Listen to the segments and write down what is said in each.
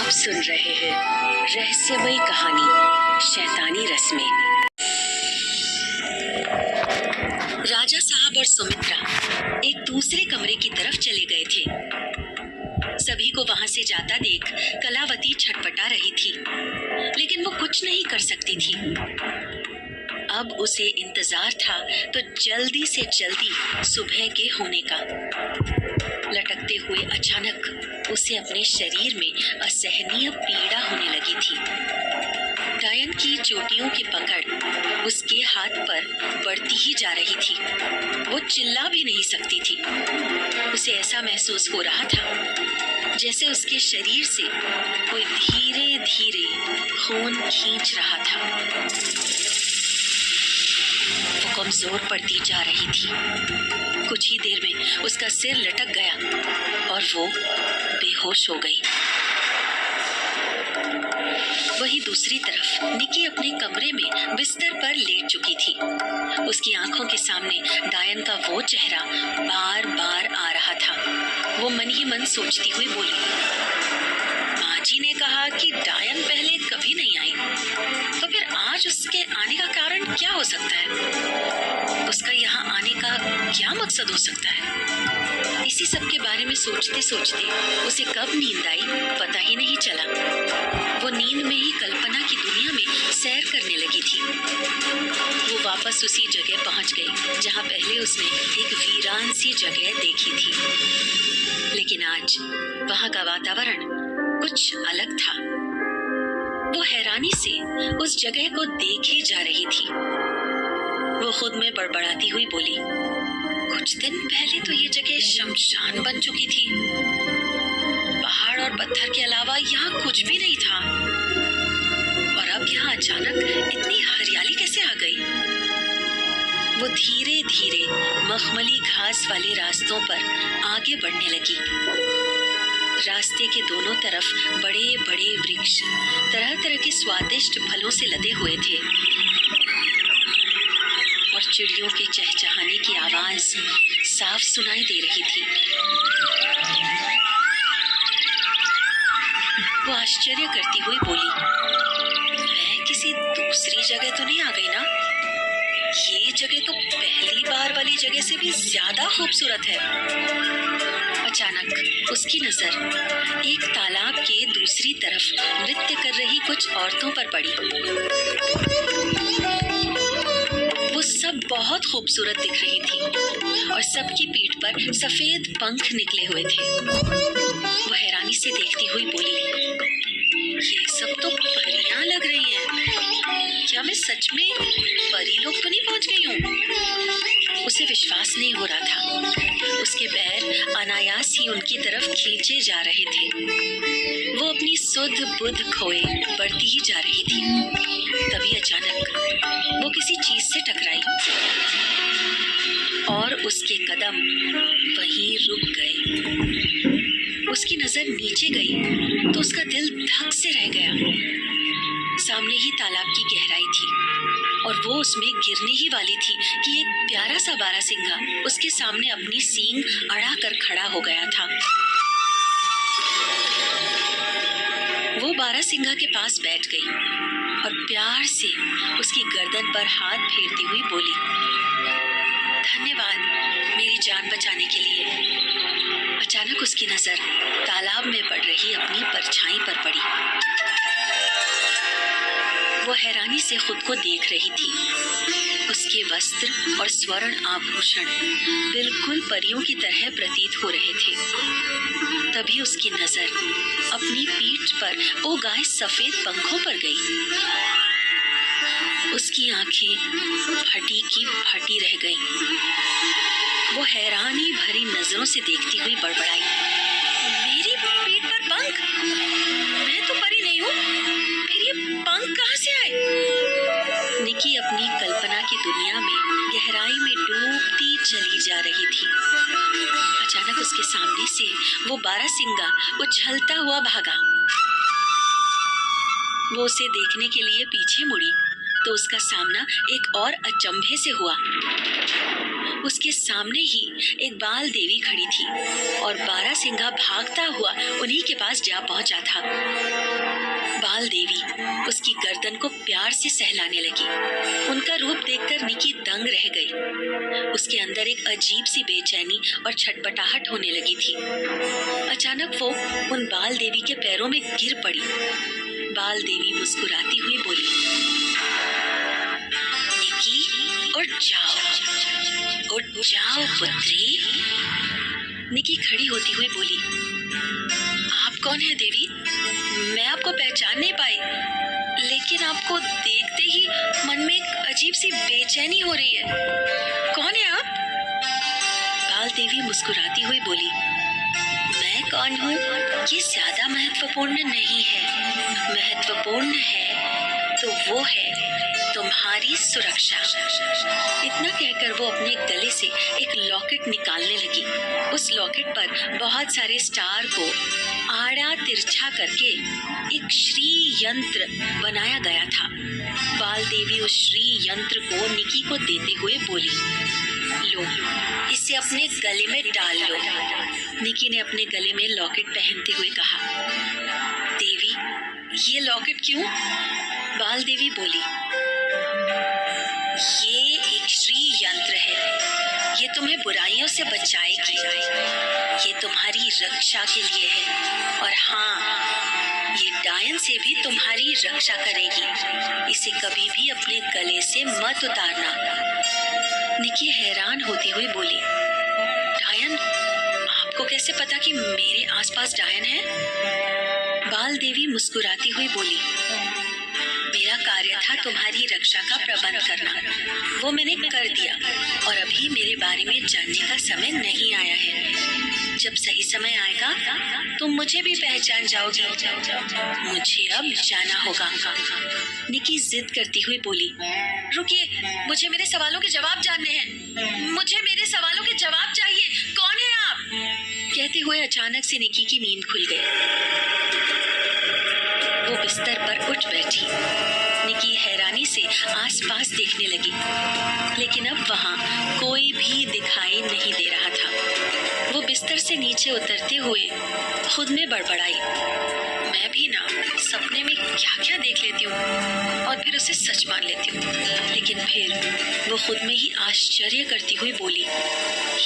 आप सुन रहे हैं रहस्यमयी कहानी शैतानी रस में। राजा साहब और सुमित्रा एक दूसरे कमरे की तरफ चले गए थे। सभी को वहां से जाता देख कलावती छटपटा रही थी, लेकिन वो कुछ नहीं कर सकती थी। अब उसे इंतजार था तो जल्दी से जल्दी सुबह के होने का। लटकते हुए अचानक उसे अपने शरीर में असहनीय पीड़ा होने लगी थी। डायन की चोटियों की पकड़ उसके हाथ पर बढ़ती ही जा रही थी। वो चिल्ला भी नहीं सकती थी। उसे ऐसा महसूस हो रहा था जैसे उसके शरीर से कोई धीरे धीरे खून खींच रहा था। वो कमजोर पड़ती जा रही थी। कुछ ही देर में उसका सिर लटक गया और वो बेहोश हो गई। वहीं दूसरी तरफ निकी अपने कमरे में बिस्तर पर लेट चुकी थी। उसकी आंखों के सामने डायन का वो चेहरा बार बार आ रहा था। वो मन ही मन सोचती हुई बोली, माँ जी ने कहा कि डायन पहले कभी नहीं आई, तो फिर आज उसके आने का कारण क्या हो सकता है? उसका यहाँ आने का क्या मकसद हो सकता है? इसी सब के बारे में सोचते सोचते उसे कब नींद आई पता ही नहीं चला। वो नींद में ही कल्पना की दुनिया में सैर करने लगी थी। वो वापस उसी जगह पहुंच गई जहां पहले उसने एक वीरान सी जगह देखी थी, लेकिन आज वहां का वातावरण कुछ अलग था। वो हैरानी से उस जगह को देखे जा रही थी। वो खुद में बड़बड़ाती हुई बोली, कुछ दिन पहले तो ये जगह शमशान बन चुकी थी। पहाड़ और पत्थर के अलावा यहाँ कुछ भी नहीं था, और अब यहाँ अचानक इतनी हरियाली कैसे आ गई? वो धीरे धीरे मखमली घास वाले रास्तों पर आगे बढ़ने लगी। रास्ते के दोनों तरफ बड़े बड़े वृक्ष तरह तरह के स्वादिष्ट फलों से लदे हुए थे, और चिड़ियों के चहचहाने की आवाज साफ सुनाई दे रही थी। वो आश्चर्य करती हुई बोली, मैं किसी दूसरी जगह तो नहीं आ गई ना? ये जगह तो पहली बार वाली जगह से भी ज्यादा खूबसूरत है। अचानक उसकी नजर एक तालाब के दूसरी तरफ नृत्य कर रही कुछ औरतों पर पड़ी। वो सब बहुत खूबसूरत दिख रही थी और सबकी पीठ पर सफेद पंख निकले हुए थे। वो हैरानी से देखती हुई बोली, ये सब तो परियां लग रही हैं। क्या मैं सच में परी लोक तो नहीं पहुंच गई हूँ? उसे विश्वास नहीं हो रहा था। उसके पैर अनायास ही उनकी तरफ खींचे जा रहे थे। वो अपनी सुध बुध खोए बढ़ती ही जा रही थी। तभी अचानक वो किसी चीज से टकराई और उसके कदम वहीं रुक गए। उसकी नजर नीचे गई तो उसका दिल धक से रह गया। सामने ही तालाब की गहराई थी और वो उसमें गिरने ही वाली थी कि एक प्यारा सा बारहसिंगा उसके सामने अपनी सींग अड़ा कर खड़ा हो गया था। वो बारहसिंगा के पास बैठ गई और प्यार से उसकी गर्दन पर हाथ फेरती हुई बोली, धन्यवाद मेरी जान बचाने के लिए। अचानक उसकी नजर तालाब में पड़ रही अपनी परछाई पर पड़ी। वो हैरानी से खुद को देख रही थी। उसके वस्त्र और स्वर्ण आभूषण बिल्कुल परियों की तरह प्रतीत हो रहे थे। तभी उसकी नजर अपनी पीठ पर उगाए सफेद पंखों पर गई। उसकी आंखें फटी की फटी रह गईं। वो हैरानी भरी नजरों से देखती हुई बड़बड़ाई, मेरी पीठ पर पंख? मैं तो परी नहीं हूँ, फिर ये पंख कहाँ से आए? निकी अपनी कल्पना की दुनिया में गहराई में डूबती चली जा रही थी। अचानक उसके सामने से वो बारहसिंगा उछलता हुआ भागा। वो उसे देखने के लिए पीछे मुड़ी तो उसका सामना एक और अचंभे से हुआ। उसके सामने ही एक बाल देवी खड़ी थी और बारहसिंगा भागता हुआ उन्हीं के पास जा पहुंचा था। बाल देवी उसकी गर्दन को प्यार से सहलाने लगी। उनका रूप देखकर निकी दंग रह गई। उसके अंदर एक अजीब सी बेचैनी और छटपटाहट होने लगी थी। अचानक वो उन बाल देवी के पैरों में गिर पड़ी। बाल देवी मुस्कुराती हुई बोली, निकी उठ जाओ पुत्री। निकी खड़ी होती हुई बोली, आप कौन है देवी? मैं आपको पहचान नहीं पाई, लेकिन आपको देखते ही मन में एक अजीब सी बेचैनी हो रही है। कौन है आप? बाल देवी मुस्कुराती हुई बोली, मैं कौन हूँ ये ज्यादा महत्वपूर्ण नहीं है। महत्वपूर्ण है तो वो है तुम्हारी सुरक्षा। इतना कहकर वो अपने गले से एक लॉकेट निकालने लगी। उस लॉकेट पर बहुत सारे स्टार को आड़ा तिरछा करके एक श्री यंत्र बनाया गया था। बाल देवी उस श्री यंत्र को निकी को देते हुए बोली, लो, इसे अपने गले में डाल लो। निकी ने अपने गले में लॉकेट पहनते हुए कहा, देवी, ये लॉकेट क्यों? बाल देवी बोली, ये एक श्री यंत्र है। ये तुम्हें बुराइयों से बचाएगी। ये तुम्हारी रक्षा के लिए है। और हाँ, ये डायन से भी तुम्हारी रक्षा करेगी। इसे कभी भी अपने गले से मत उतारना। निकी हैरान होती हुई बोली, डायन? आपको कैसे पता कि मेरे आसपास डायन है? बाल देवी मुस्कुराती हुई बोली, मेरा कार्य था तुम्हारी रक्षा का प्रबंध करना। वो मैंने कर दिया और अभी मेरे बारे में जानने का समय नहीं आया है। जब सही समय आएगा तुम मुझे भी पहचान जाओगी। मुझे अब जाना होगा। निकी जिद करती हुई बोली, रुकिए, मुझे मेरे सवालों के जवाब जानने हैं। मुझे मेरे सवालों के जवाब चाहिए। कौन है आप? कहते हुए अचानक से निकी की नींद खुल गई। वो बिस्तर पर उठ बैठी। निकी हैरानी से आसपास देखने लगी, लेकिन अब वहाँ कोई भी दिखाई नहीं दे रहा था। वो बिस्तर से नीचे उतरते हुए खुद में बड़बड़ाई, मैं भी ना सपने में क्या क्या देख लेती हूँ और फिर उसे सच मान लेती हूँ। लेकिन फिर वो खुद में ही आश्चर्य करती हुई बोली,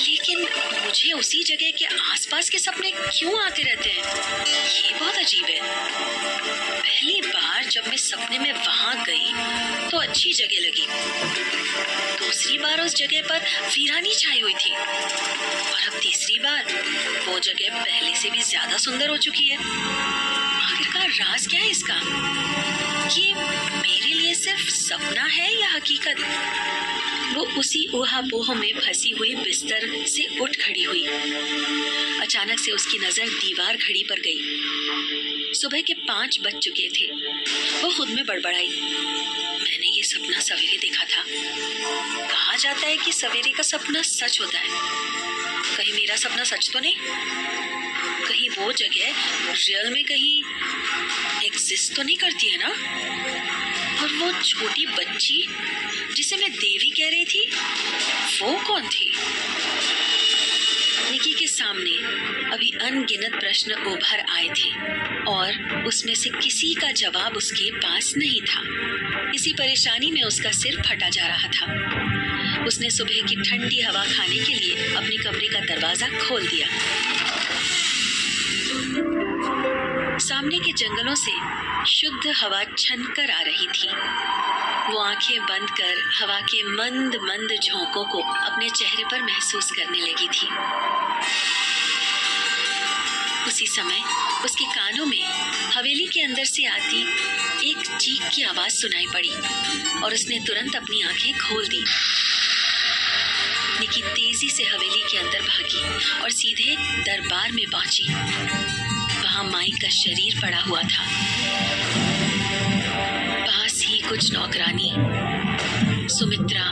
लेकिन मुझे उसी जगह के आसपास के सपने क्यों आते रहते हैं? ये बहुत अजीब है। पहली बार जब मैं सपने में वहां गई तो अच्छी जगह लगी। दूसरी बार उस जगह पर वीरानी छाई हुई थी और अब तीसरी बार वो जगह पहले से भी ज्यादा सुंदर हो चुकी है। आखिरकार राज क्या है इसका? ये मेरे लिए सिर्फ सपना है या हकीकत? वो उसी ऊहापोह में फंसी हुई बिस्तर से उठ खड़ी हुई। अचानक से उसकी नजर दीवार घड़ी पर गई। सुबह के 5 बज चुके थे। वो खुद में बड़बड़ाई, मैंने ये सपना सवेरे देखा था। कहा जाता है कि सवेरे का सपना सच होता है। कहीं मेरा सपना सच तो नहीं? कहीं वो जगह रियल में कहीं एग्जिस्ट तो नहीं करती है ना? और वो छोटी बच्ची जिसे मैं देवी कह रही थी, वो कौन थी? निकी के सामने अभी अनगिनत प्रश्न उभर आए थे और उसमें से किसी का जवाब उसके पास नहीं था। इसी परेशानी में उसका सिर फटा जा रहा था। उसने सुबह की ठंडी हवा खाने के लिए अपने कमरे का दरवाजा खोल दिया। सामने के जंगलों से शुद्ध हवा छनकर आ रही थी। वो आंखें बंद कर हवा के मंद मंद झोंकों को अपने चेहरे पर महसूस करने लगी थी। उसी समय उसके कानों में हवेली के अंदर से आती एक चीख की आवाज सुनाई पड़ी और उसने तुरंत अपनी आंखें खोल दी। निकी तेजी से हवेली के अंदर भागी और सीधे दरबार में पहुंची। वहां माई का शरीर पड़ा हुआ था। पास ही कुछ नौकरानी, सुमित्रा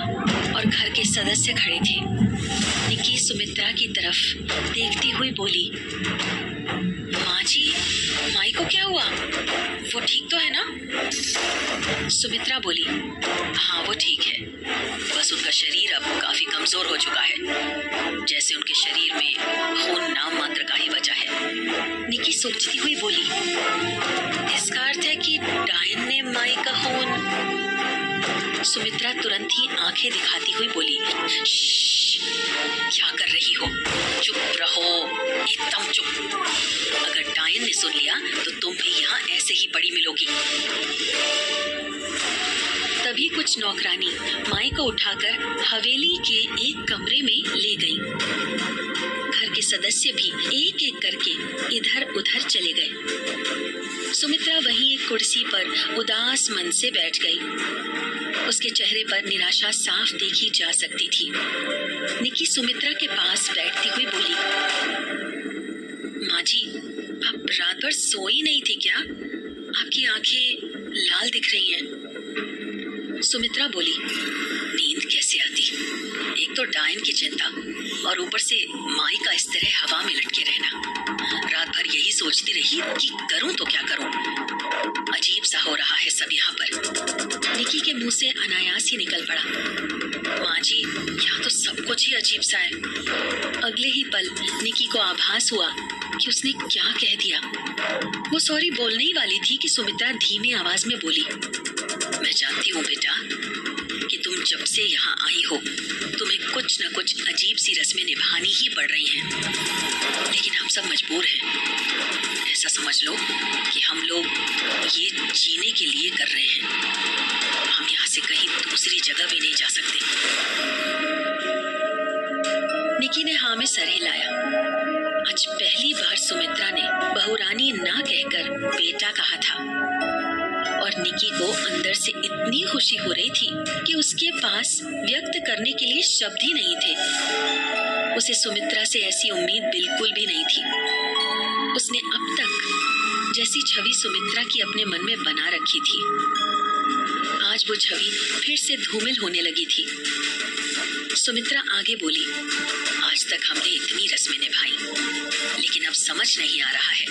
और घर के सदस्य खड़े थे। निकी सुमित्रा की तरफ देखती हुई बोली, माँ जी, माई को क्या हुआ? वो ठीक तो है ना? सुमित्रा बोली, हाँ वो ठीक है, बस उनका शरीर अब काफी कमजोर हो चुका है, जैसे उनके शरीर में खून नाम मात्र का ही बचा है। निकी सोचती हुई बोली, इसका अर्थ है कि माई का खून। सुमित्रा तुरंत ही आंखें दिखाती हुई बोली, श्श्श, क्या कर रही हो? चुप रहो, एकदम चुप। अगर डायन ने सुन लिया तो तुम भी यहाँ ऐसे ही पड़ी मिलोगी। तभी कुछ नौकरानी माई को उठाकर हवेली के एक कमरे में ले गईं। घर के सदस्य भी एक एक करके इधर उधर चले गए। सुमित्रा वहीं एक कुर्सी पर उदास मन से बैठ गई। उसके चेहरे पर निराशा साफ देखी जा सकती थी। निकी सुमित्रा के पास बैठती हुई बोली, माँ जी, आप रात भर सोई नहीं थी क्या? आपकी आंखें लाल दिख रही हैं। सुमित्रा बोली, नींद कैसे आती? एक तो डायन की चिंता और ऊपर से माई का इस तरह हवा में लटके रहना। रात भर यही सोचती रही कि करूं तो क्या करूं। अजीब सा हो रहा है सब यहाँ पर। निकी के मुंह से अनायास ही निकल पड़ा, माँ जी, यहाँ तो सब कुछ ही अजीब सा है। अगले ही पल निकी को आभास हुआ कि उसने क्या कह दिया। वो सॉरी बोलने ही वाली थी कि सुमित्रा धीमी आवाज में बोली, मैं जानती हूँ बेटा कि तुम जब से यहाँ आई हो तुम्हें कुछ न कुछ अजीब सी रस्में निभानी ही पड़ रही हैं, लेकिन हम सब मजबूर हैं। ऐसा समझ लो कि हम लोग ये जीने के लिए कर रहे हैं। हम यहाँ से कहीं दूसरी जगह भी नहीं जा सकते। निकी ने हाँ में सर हिलाया। आज पहली बार सुमित्रा ने बहुरानी ना कहकर बेटा कहा था और निकी को अंदर से इतनी खुशी हो रही थी कि उसके पास व्यक्त करने के लिए शब्द ही नहीं थे। उसे सुमित्रा से ऐसी उम्मीद बिल्कुल भी नहीं थी। उसने अब तक जैसी छवि सुमित्रा की अपने मन में बना रखी थी, आज वो छवि फिर से धूमिल होने लगी थी। सुमित्रा आगे बोली, आज तक हमने इतनी रस्में निभाई, लेकिन अब समझ नहीं आ रहा है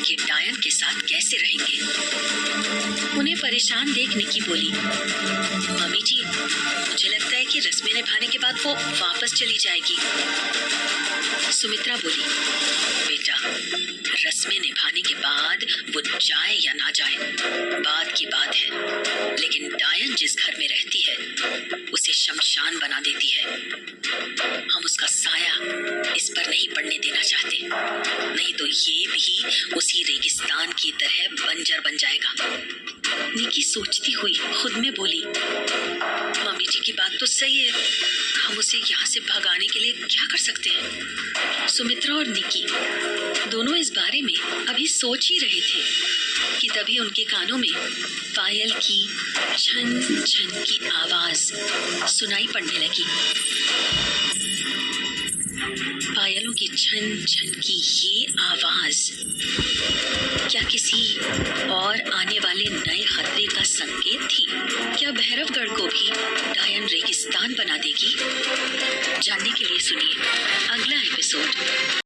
कि डायन के साथ कैसे रहेंगे। उन्हें परेशान देख निकी बोली, मम्मी जी, मुझे लगता है कि रस्में निभाने के बाद वो वापस चली जाएगी। सुमित्रा बोली, बेटा, रस्में निभाने के बाद वो जाए या ना जाए बात की बात है, लेकिन डायन जिस घर में रहती है उसे शमशान बना देती है। हम उसका साया इस पर नहीं पड़ने देना चाहते, नहीं तो ये भी उसी रेगिस्तान की तरह बंजर बन जाएगा। निकी सोचती हुई खुद में बोली, मम्मी जी की बात तो सही है, हम उसे यहाँ से भगाने के लिए क्या कर सकते हैं। सुमित्रा और निकी दोनों इस बारे में अभी सोच ही रहे थे कि तभी उनके कानों में पायल की छन छन की आवाज सुनाई पड़ने लगी। पायलों की छन छन की ये आवाज क्या किसी और आने वाले नए खतरे का संकेत थी? क्या भैरवगढ़ को भी डायन रेगिस्तान बना देगी? जानने के लिए सुनिए अगला एपिसोड।